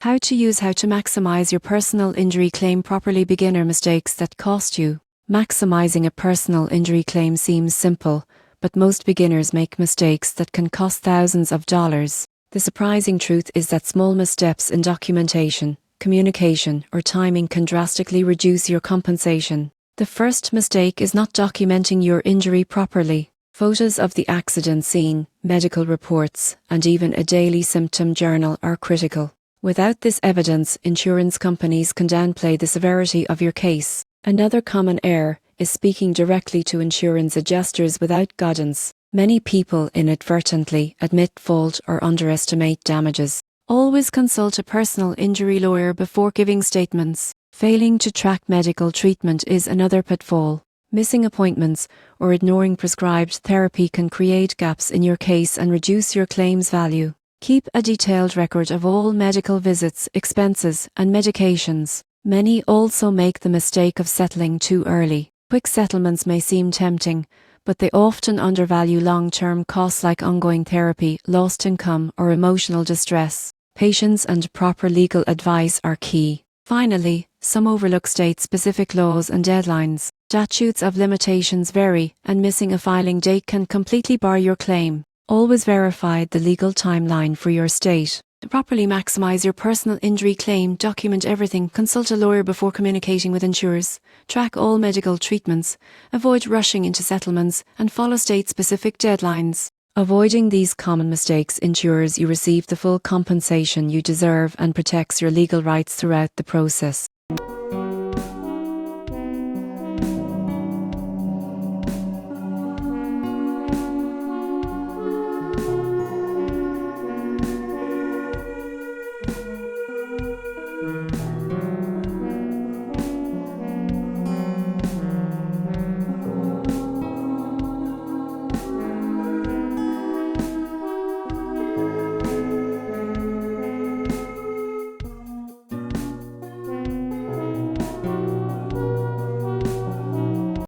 How to maximize your personal injury claim properly. Beginner mistakes that cost you. Maximizing a personal injury claim seems simple, but most beginners make mistakes that can cost thousands of dollars. The surprising truth is that small missteps in documentation, communication, or timing can drastically reduce your compensation. The first mistake is not documenting your injury properly. Photos of the accident scene, medical reports, and even a daily symptom journal are critical. Without this evidence, insurance companies can downplay the severity of your case. Another common error is speaking directly to insurance adjusters without guidance. Many people inadvertently admit fault or underestimate damages. Always consult a personal injury lawyer before giving statements. Failing to track medical treatment is another pitfall. Missing appointments or ignoring prescribed therapy can create gaps in your case and reduce your claim's value. Keep a detailed record of all medical visits, expenses, and medications. Many also make the mistake of settling too early. Quick settlements may seem tempting, but they often undervalue long-term costs like ongoing therapy, lost income, or emotional distress. Patience and proper legal advice are key. Finally, some overlook state-specific laws and deadlines. Statutes of limitations vary, and missing a filing date can completely bar your claim. Always verify the legal timeline for your state. To properly maximize your personal injury claim, document everything, consult a lawyer before communicating with insurers, track all medical treatments, avoid rushing into settlements, and follow state-specific deadlines. Avoiding these common mistakes ensures you receive the full compensation you deserve and protects your legal rights throughout the process.